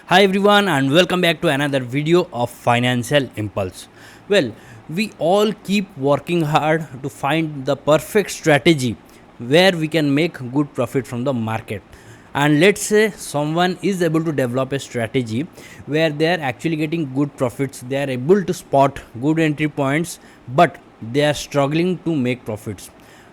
Hi everyone and welcome back to another video of Financial Impulse. Well, we all keep working hard to find the perfect strategy where we can make good profit from the market. And let's say someone is able to develop a strategy where they are actually getting good profits, they are able to spot good entry points, but they are struggling to make profits.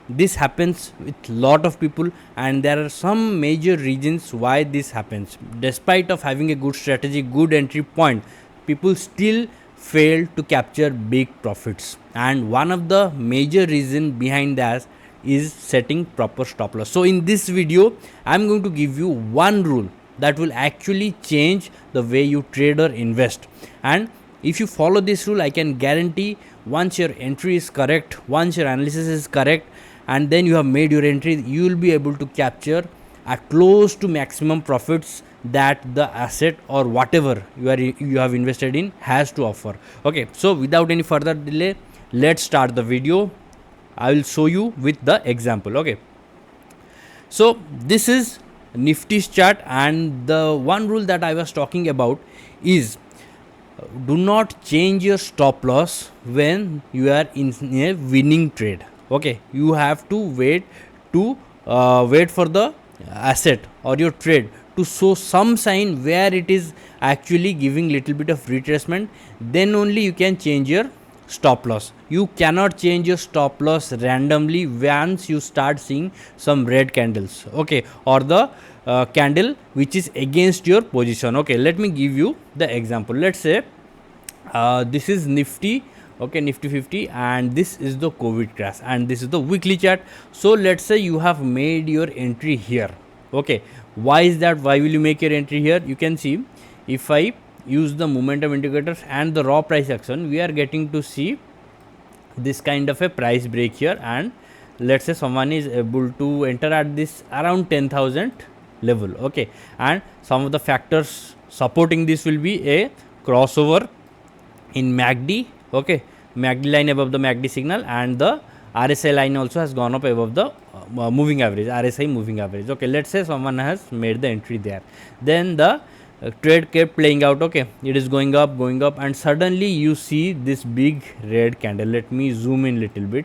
This happens with lot of people, and there are some major reasons why this happens. Despite of having a good strategy, good entry point, people still fail to capture big profits, and one of the major reason behind that is setting proper stop loss. So in this video I'm going to give you one rule that will actually change the way you trade or invest. And if you follow this rule, I can guarantee once your entry is correct, once your analysis is correct, and then you have made your entry, you will be able to capture at close to maximum profits that the asset or whatever you have invested in has to offer. Okay, so without any further delay, let's start the video. I will show you with the example. Okay, so this is Nifty's chart, and the one rule that I was talking about is do not change your stop loss when you are in a winning trade. Okay, you have to wait for the asset or your trade to show some sign where it is actually giving little bit of retracement, then only you can change your stop loss. You cannot change your stop loss randomly once you start seeing some red candles, okay, or the candle which is against your position. Okay, let me give you the example. Let's say this is Nifty, okay, Nifty 50, and this is the COVID crash, and this is the weekly chart. So let's say you have made your entry here. Okay, why is that? Why will you make your entry here? You can see, if I use the momentum indicators and the raw price action, we are getting to see this kind of a price break here, and let's say someone is able to enter at this around 10,000 level. Okay, and some of the factors supporting this will be a crossover in MACD. Okay, MACD line above the MACD signal, and the RSI line also has gone up above the moving average, RSI moving average. Okay, let's say someone has made the entry there, then the trade kept playing out. Okay, it is going up, and suddenly you see this big red candle. Let me zoom in little bit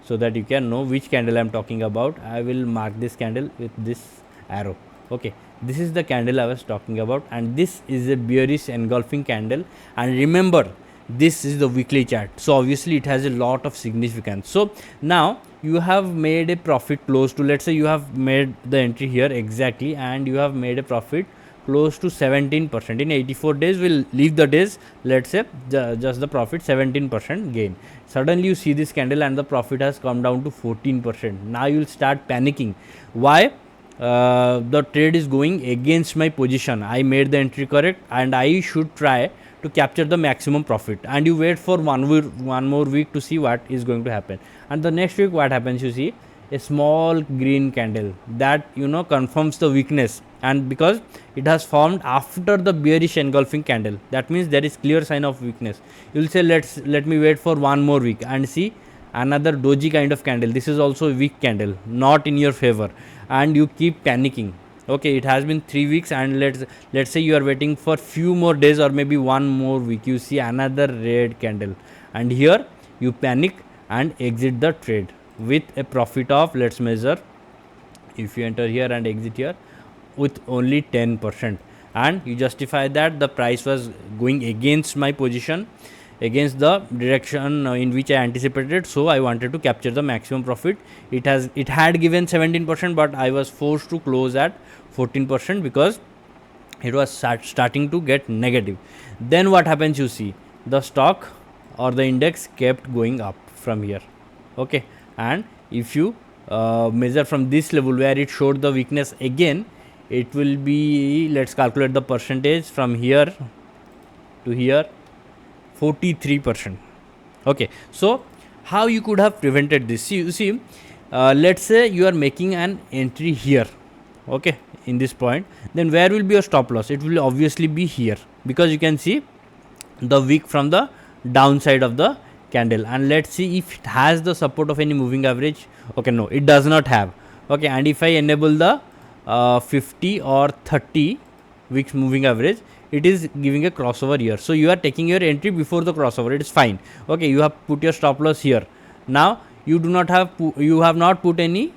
so that you can know which candle I am talking about. I will mark this candle with this arrow. Okay, this is the candle I was talking about, and this is a bearish engulfing candle. And remember, this is the weekly chart, so obviously it has a lot of significance. So now you have made a profit close to, let's say you have made the entry here exactly, and you have made a profit close to 17%. In 84 days, we'll leave the days, let's say just the profit 17% gain. Suddenly you see this candle and the profit has come down to 14%. Now you will start panicking. Why? The trade is going against my position. I made the entry correct, and I should try to capture the maximum profit. And you wait for one more week to see what is going to happen. And the next week, what happens? You see a small green candle that confirms the weakness, and because it has formed after the bearish engulfing candle, that means there is clear sign of weakness. You will say, let me wait for one more week and see another doji kind of candle. This is also a weak candle, not in your favor, and you keep panicking. Okay, it has been 3 weeks, and let's say you are waiting for few more days or maybe one more week. You see another red candle, and here you panic and exit the trade with a profit of, let's measure, if you enter here and exit here with only 10%, and you justify that the price was going against my position, against the direction in which I anticipated, so I wanted to capture the maximum profit. It had given 17%, but I was forced to close at 14% because it was starting to get negative. Then what happens? You see the stock or the index kept going up from here. Okay, and if you measure from this level where it showed the weakness again, it will be, let's calculate the percentage from here to here, 43%. Okay, so how you could have prevented this? You see, let's say you are making an entry here, okay, in this point, then where will be your stop loss? It will obviously be here, because you can see the wick from the downside of the candle. And let's see if it has the support of any moving average. Okay, no, it does not have. Okay, and if I enable the 50 or 30, weeks moving average, it is giving a crossover here. So you are taking your entry before the crossover, it is fine. Okay, you have put your stop loss here. Now you do not have you have not put any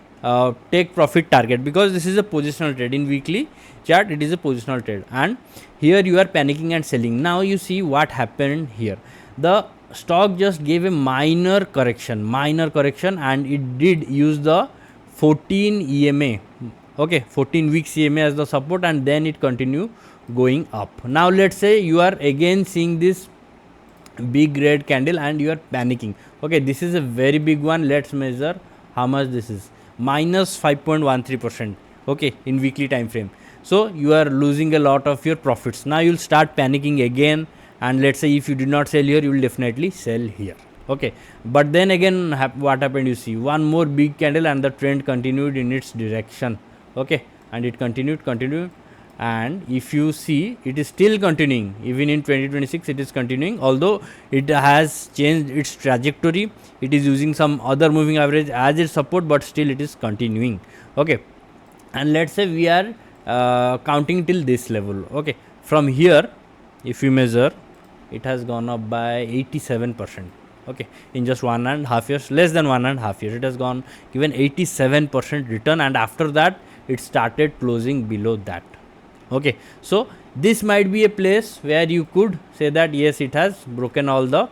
take profit target, because this is a positional trade. In weekly chart it is a positional trade, and here you are panicking and selling. Now you see what happened here. The stock just gave a minor correction, and it did use the 14 EMA, okay, 14 weeks EMA as the support, and then it continue going up. Now let's say you are again seeing this big red candle and you are panicking. Okay, this is a very big one. Let's measure how much this is. Minus 5.13%, okay, in weekly time frame. So you are losing a lot of your profits. Now you'll start panicking again, and let's say if you did not sell here, you will definitely sell here. Okay, but then again what happened, you see one more big candle and the trend continued in its direction. Okay, and it continued, and if you see, it is still continuing. Even in 2026 it is continuing, although it has changed its trajectory. It is using some other moving average as its support, but still it is continuing. Okay, and let's say we are counting till this level. Okay, from here if you measure, it has gone up by 87%. Okay, in just 1.5 years, less than 1.5 years, it has gone given 87% return, and after that it started closing below that. Okay, so this might be a place where you could say that yes, it has broken all the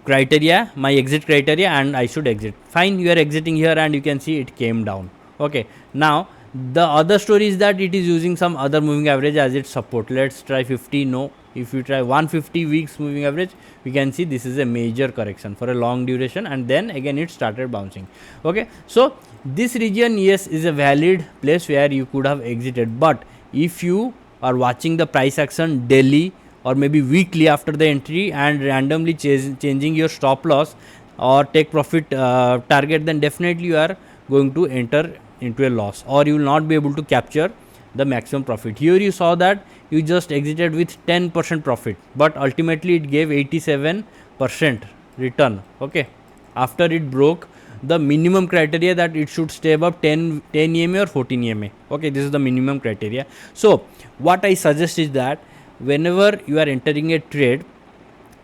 criteria, my exit criteria, and I should exit. Fine, you are exiting here and you can see it came down. Okay, now the other story is that it is using some other moving average as its support. Let's try 50. No, if you try 150 weeks moving average, we can see this is a major correction for a long duration, and then again it started bouncing. Okay, so this region, yes, is a valid place where you could have exited, but if you are watching the price action daily or maybe weekly after the entry and randomly changing your stop loss or take profit target, then definitely you are going to enter into a loss, or you will not be able to capture the maximum profit. Here you saw that you just exited with 10% profit, but ultimately it gave 87% return. Okay, after it broke the minimum criteria that it should stay above 10 EMA or 14 EMA. Okay, this is the minimum criteria. So what I suggest is that whenever you are entering a trade,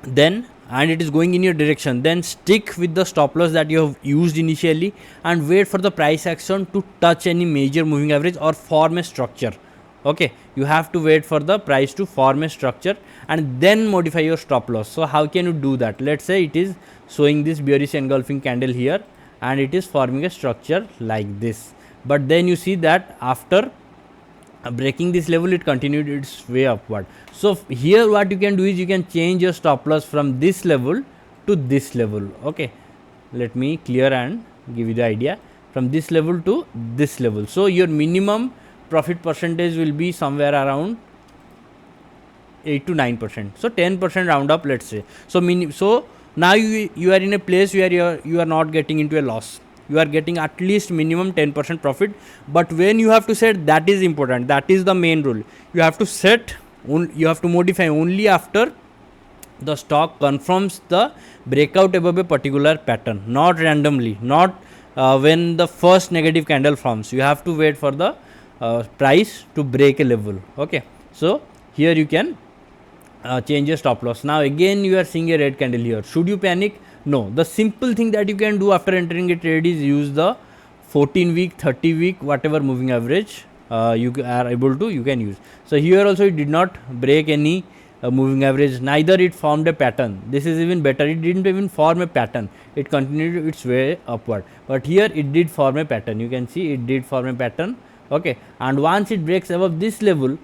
then and it is going in your direction, then stick with the stop loss that you have used initially and wait for the price action to touch any major moving average or form a structure. Okay, you have to wait for the price to form a structure and then modify your stop loss. So how can you do that? Let's say it is showing this bearish engulfing candle here and it is forming a structure like this, but then you see that after breaking this level, it continued its way upward. So here what you can do is you can change your stop loss from this level to this level. Okay, let me clear and give you the idea, from this level to this level. So your minimum profit percentage will be somewhere around 8 to 9%. So 10% round up, let's say. So now you are in a place where you are not getting into a loss. You are getting at least minimum 10% profit, but when you have to set, that is important, that is the main rule. You have to set, you have to modify only after the stock confirms the breakout above a particular pattern, not randomly, not when the first negative candle forms. You have to wait for the price to break a level. Okay, so here you can change your stop loss. Now again you are seeing a red candle here. Should you panic? No. The simple thing that you can do after entering a trade is use the 14 week, 30 week, whatever moving average you are able to, you can use. So here also it did not break any moving average, neither it formed a pattern. This is even better, it didn't even form a pattern, it continued its way upward, but here it did form a pattern. You can see it did form a pattern. Okay, and once it breaks above this level,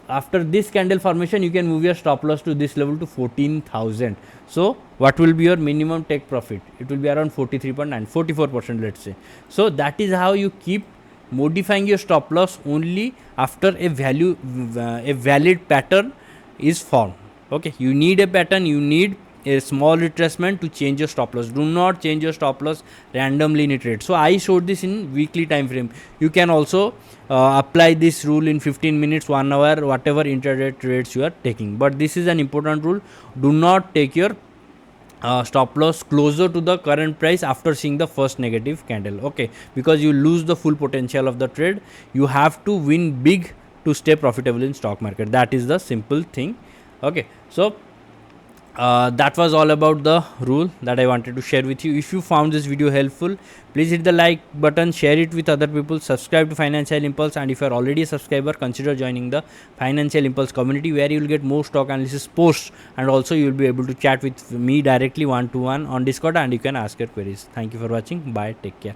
after this candle formation, you can move your stop loss to this level to 14,000. So what will be your minimum take profit? It will be around 43.9, 44%, let's say. So that is how you keep modifying your stop loss only after a valid pattern is formed. Okay, you need a pattern, you need a small retracement to change your stop loss. Do not change your stop loss randomly in a trade. So I showed this in weekly time frame. You can also apply this rule in 15 minutes, 1 hour, whatever intraday trades you are taking. But this is an important rule. Do not take your stop loss closer to the current price after seeing the first negative candle. Okay, because you lose the full potential of the trade. You have to win big to stay profitable in stock market. That is the simple thing. Okay, so that was all about the rule that I wanted to share with you. If you found this video helpful, please hit the like button, share it with other people, subscribe to Financial Impulse, and if you are already a subscriber, consider joining the Financial Impulse community, where you will get more stock analysis posts, and also you will be able to chat with me directly one to one on Discord, and you can ask your queries. Thank you for watching. Bye, take care.